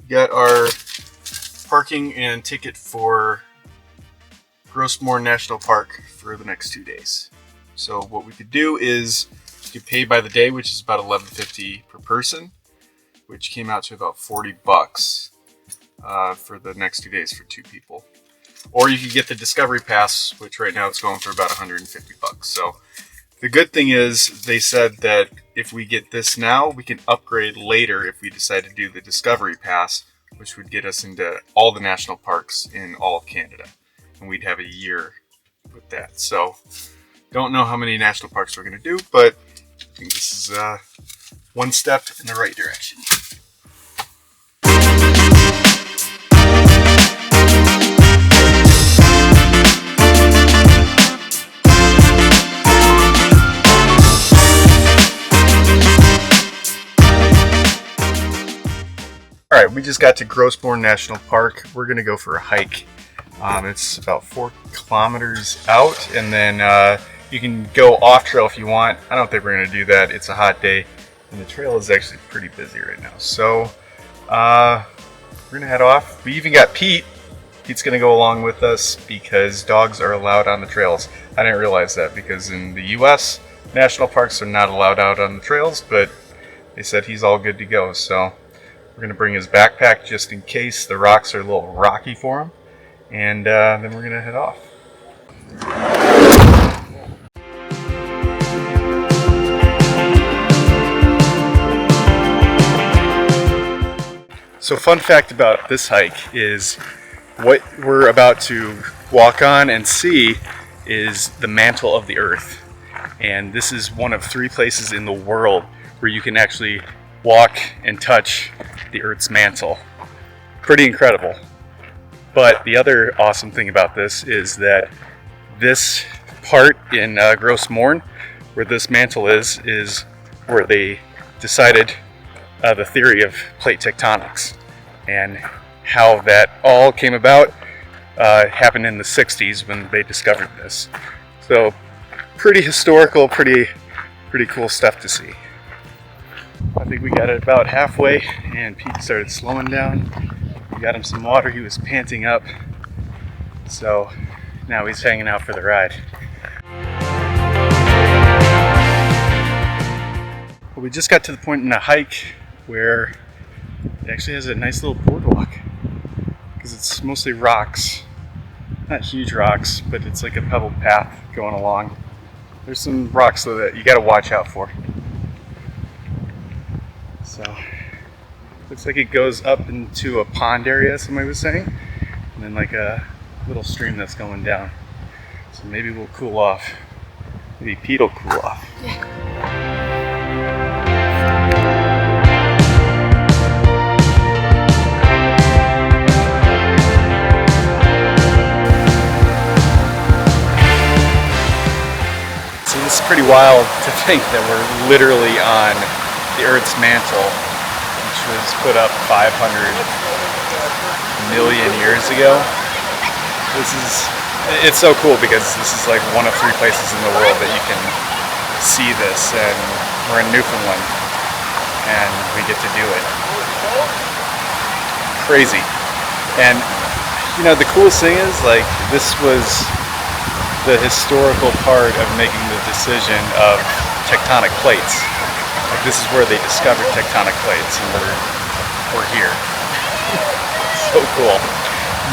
We got our parking and ticket for Gros Morne National Park for the next 2 days. So what we could do is you could pay by the day, which is about $11.50 per person, which came out to about $40 for the next 2 days for 2 people. Or you could get the Discovery Pass, which right now it's going for about $150. So the good thing is they said that if we get this now, we can upgrade later if we decide to do the Discovery Pass, which would get us into all the national parks in all of Canada. And we'd have a year with that. So don't know how many national parks we're going to do, but I think this is one step in the right direction. All right, we just got to Gros Morne National Park. We're going to go for a hike. It's about 4 kilometers out, and then you can go off trail if you want. I don't think we're going to do that. It's a hot day, and the trail is actually pretty busy right now. So we're going to head off. We even got Pete. Pete's going to go along with us because dogs are allowed on the trails. I didn't realize that because in the U.S., national parks are not allowed out on the trails, but they said he's all good to go. So we're going to bring his backpack just in case the rocks are a little rocky for him. And then we're going to head off. So fun fact about this hike is what we're about to walk on and see is the mantle of the earth. And this is one of 3 places in the world where you can actually walk and touch the earth's mantle. Pretty incredible. But the other awesome thing about this is that this part in Gros Morne, where this mantle is where they decided the theory of plate tectonics. And how that all came about happened in the 60s when they discovered this. So pretty historical, pretty cool stuff to see. I think we got it about halfway and Pete started slowing down. We got him some water, he was panting up. So now he's hanging out for the ride. Well, we just got to the point in the hike where it actually has a nice little boardwalk because it's mostly rocks. Not huge rocks, but it's like a pebbled path going along. There's some rocks though that you gotta watch out for. So, looks like it goes up into a pond area, somebody was saying, and then like a little stream that's going down. So maybe we'll cool off. Maybe Pete will cool off. Yeah. So this is pretty wild to think that we're literally on the Earth's mantle, which was put up 500 million years ago. It's so cool because this is like one of 3 places in the world that you can see this, and we're in Newfoundland and we get to do it. Crazy. And you know, the coolest thing is like this was the historical part of making the decision of tectonic plates. Like this is where they discovered tectonic plates, and we're here. So cool.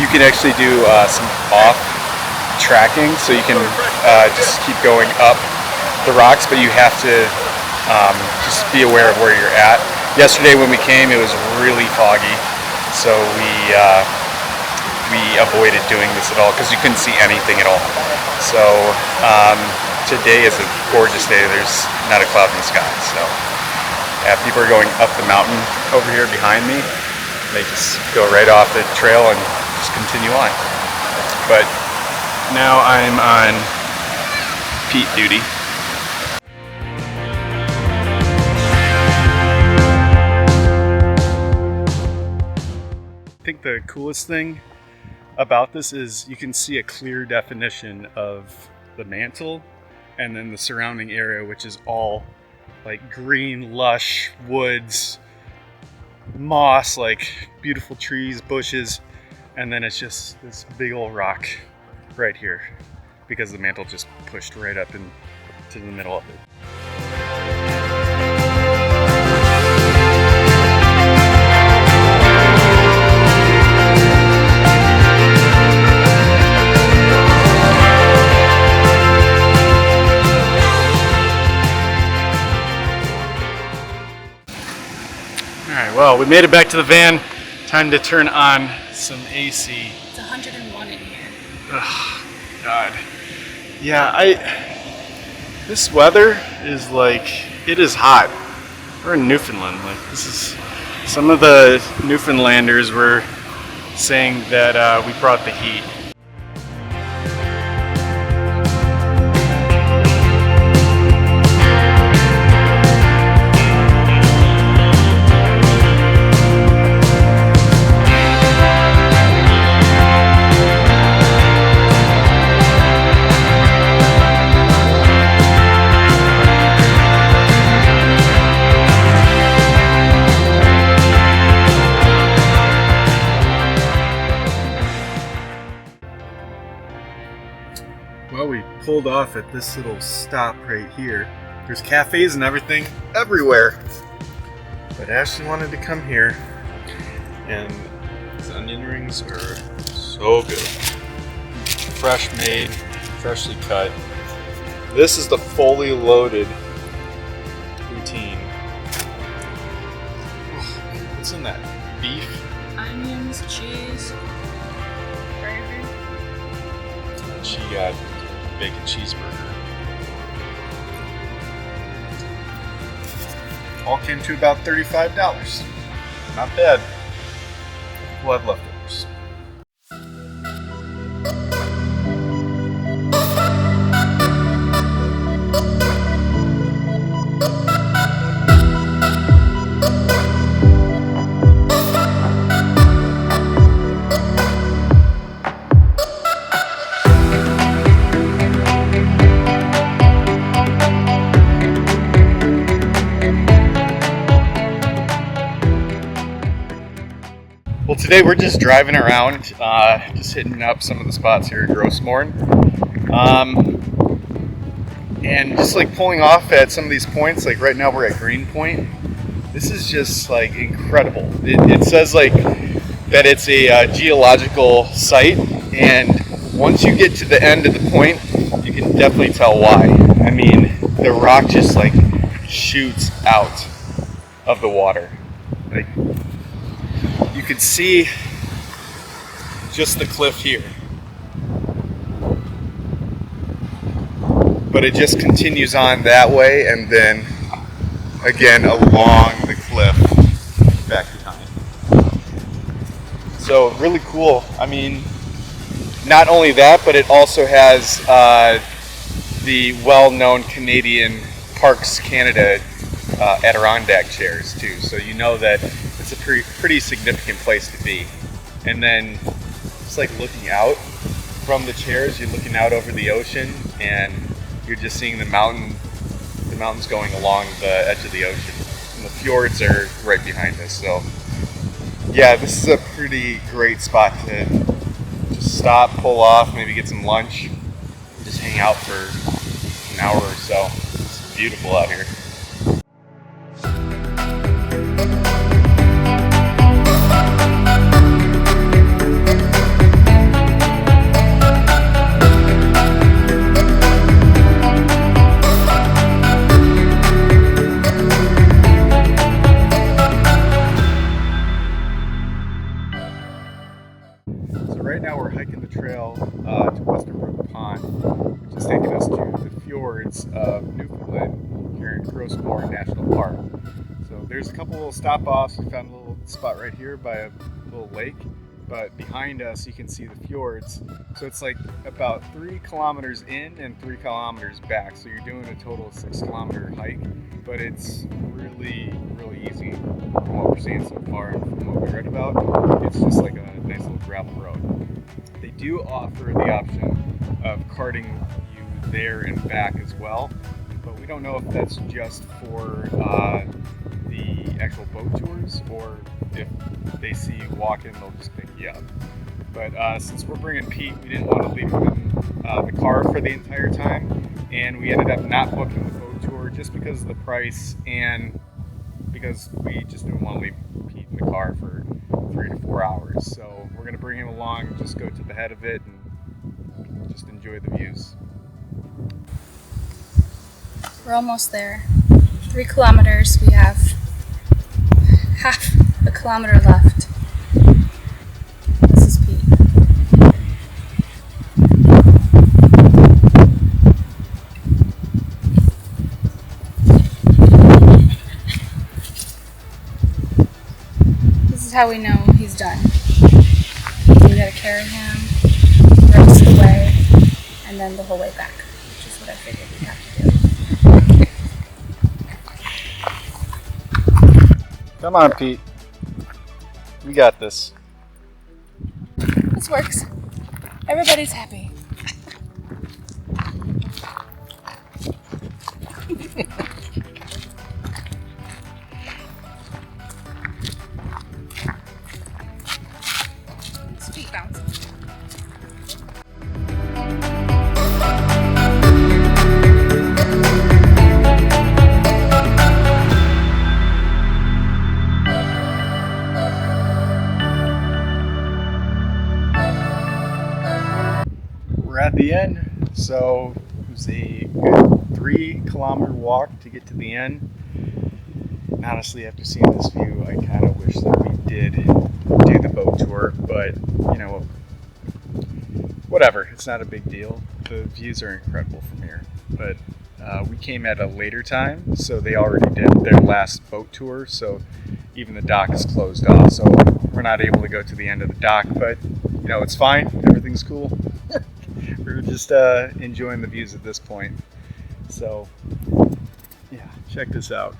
You can actually do some off tracking, so you can just keep going up the rocks, but you have to just be aware of where you're at. Yesterday when we came, it was really foggy, so we avoided doing this at all because you couldn't see anything at all. So today is a gorgeous day. There's not a cloud in the sky. So yeah, people are going up the mountain over here behind me. They just go right off the trail and just continue on. But now I'm on Pete duty. I think the coolest thing about this is you can see a clear definition of the mantle and then the surrounding area, which is all like green, lush woods, moss, like beautiful trees, bushes, and then it's just this big old rock right here because the mantle just pushed right up into the middle of it. Alright, well, we made it back to the van. Time to turn on some AC. It's 101 in here. Ugh, God. Yeah, this weather is like, it is hot. We're in Newfoundland. Like, this is, some of the Newfoundlanders were saying that we brought the heat. Well, we pulled off at this little stop right here. There's cafes and everything everywhere. But Ashley wanted to come here, and these onion rings are so good. Fresh made, freshly cut. This is the fully loaded poutine. What's in that? Beef? Onions, cheese, gravy. And she got bacon cheeseburger. All came to about $35. Not bad. We'll have leftovers. Well, today we're just driving around, just hitting up some of the spots here at Gros Morne. And just like pulling off at some of these points, like right now we're at Green Point. This is just like incredible. It says like that it's a geological site, and once you get to the end of the point, you can definitely tell why. I mean, the rock just like shoots out of the water. Like, you could see just the cliff here, but it just continues on that way and then again along the cliff back behind. So really cool. I mean, not only that, but it also has the well-known Canadian Parks Canada Adirondack chairs too, so you know that it's a pretty significant place to be. And then just like looking out from the chairs, you're looking out over the ocean and you're just seeing the mountains going along the edge of the ocean, and the fjords are right behind us. So yeah, this is a pretty great spot to just stop, pull off, maybe get some lunch, just hang out for an hour or so. It's beautiful out here. Right now we're hiking the trail to Western Brook Pond, which is taking us to the fjords of Newfoundland here in Gros Morne National Park. So there's a couple little stop-offs. We found a little spot right here by a little lake, but behind us you can see the fjords. So it's like about 3 kilometers in and 3 kilometers back. So you're doing a total of 6-kilometer hike, but it's really easy from what we're seeing so far and from what we read about. It's just like a nice little gravel road. They do offer the option of carting you there and back as well, but we don't know if that's just for the actual boat tours cruise, or if they see you walking, they'll just pick you up. But since we're bringing Pete, we didn't want to leave him in the car for the entire time, and we ended up not booking the boat tour just because of the price and because we just didn't want to leave Pete in the car for 3 to 4 hours. So we're going to bring him along, just go to the head of it, and just enjoy the views. We're almost there. 3 kilometers. We have half a kilometer left. This is Pete. This is how we know he's done. We gotta carry him the rest of the way and then the whole way back, which is what I figured we'd have to do. Come on, Pete. We got this. This works. Everybody's happy. His feet bouncing. We're at the end, so it was a good 3-kilometer walk to get to the end. And honestly, after seeing this view, I kind of wish that we did do the boat tour, but you know, whatever, it's not a big deal. The views are incredible from here, but we came at a later time, so they already did their last boat tour, so even the dock is closed off, so we're not able to go to the end of the dock, but you know, it's fine, everything's cool. We're just enjoying the views at this point. So, yeah, check this out.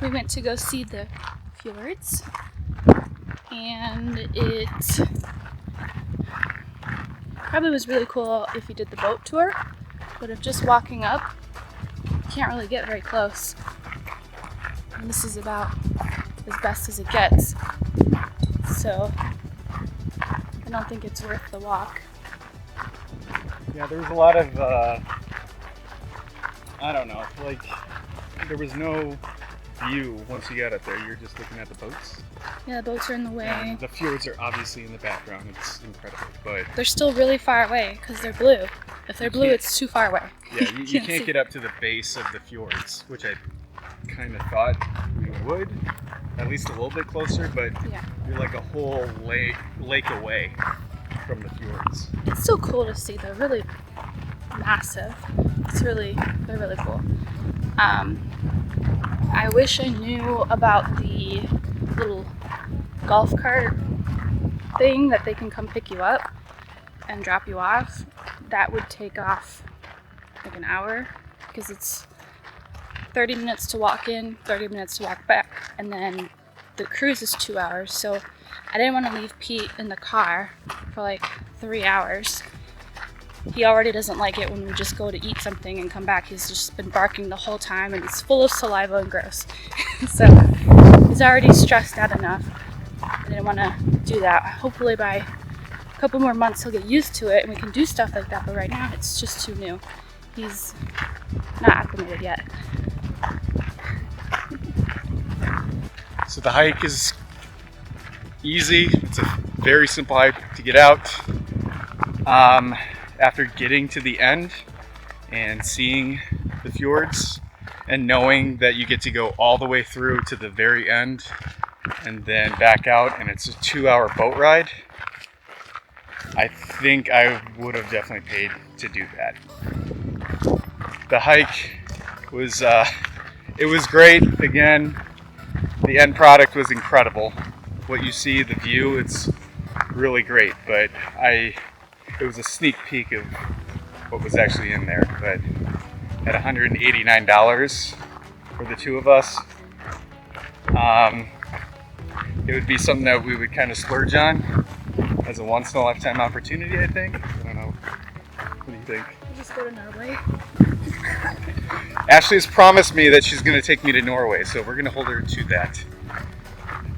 We went to go see the fjords, and it probably was really cool if you did the boat tour, but if just walking up, you can't really get very close. And this is about as best as it gets, so I don't think it's worth the walk. Yeah, there was a lot of, I don't know, like, there was no view once you got up there. You're just looking at the boats. Yeah, the boats are in the way. And the fjords are obviously in the background. It's incredible, but They're still really far away because they're blue. If they're blue, it's too far away. yeah, you can't get up to the base of the fjords, which I kind of thought we would, at least a little bit closer, but Yeah. you're like a whole lake away from the fjords. It's so cool to see. They're really massive. They're really cool. I wish I knew about the little golf cart thing that they can come pick you up and drop you off. That would take off like an hour because it's 30 minutes to walk in, 30 minutes to walk back, and then the cruise is 2 hours. So I didn't want to leave Pete in the car for like 3 hours. He already doesn't like it when we just go to eat something and come back. He's just been barking the whole time and he's full of saliva and gross. So he's already stressed out enough. I didn't want to do that. Hopefully by a couple more months he'll get used to it and we can do stuff like that, but right now it's just too new. He's not acclimated yet. So the hike is easy. It's a very simple hike to get out. After getting to the end and seeing the fjords and knowing that you get to go all the way through to the very end and then back out, and it's a 2-hour boat ride, I think I would have definitely paid to do that. The hike was it was great. Again, the end product was incredible. What you see, the view, it's really great, but it was a sneak peek of what was actually in there. But at $189 for the two of us, it would be something that we would kind of splurge on as a once-in-a-lifetime opportunity, I think. I don't know. What do you think? We'll just go to Norway. Ashley's promised me that she's going to take me to Norway, so we're going to hold her to that.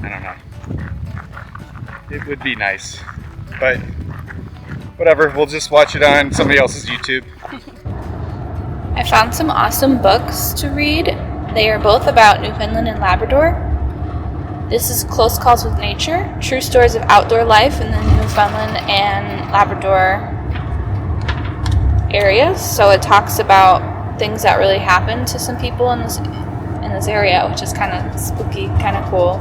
I don't know. It would be nice, but whatever. We'll just watch it on somebody else's YouTube. I found some awesome books to read. They are both about Newfoundland and Labrador. This is Close Calls with Nature, True Stories of Outdoor Life in the Newfoundland and Labrador areas. So it talks about things that really happened to some people in this area, which is kind of spooky, kind of cool.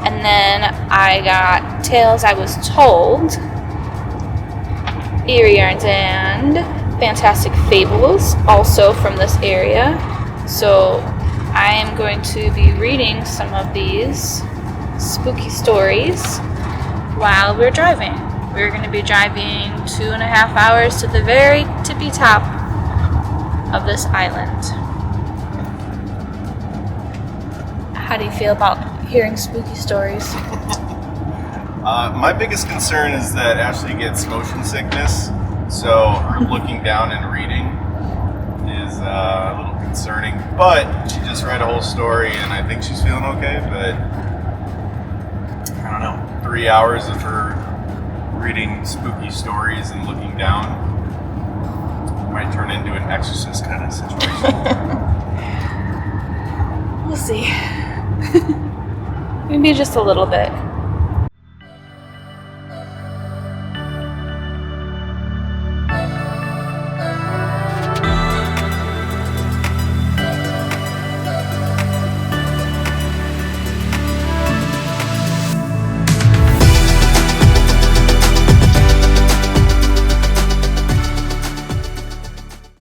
And then I got Tales I Was Told, Eerie Yarns, and Fantastic Fables, also from this area. So I am going to be reading some of these spooky stories while we're driving. We're going to be driving 2.5 hours to the very tippy top of this island. How do you feel about hearing spooky stories? My biggest concern is that Ashley gets motion sickness, so her looking down and reading is a little concerning. But she just read a whole story, and I think she's feeling okay. But I don't know, 3 hours of her reading spooky stories and looking down might turn into an Exorcist kind of situation. We'll see. Maybe just a little bit.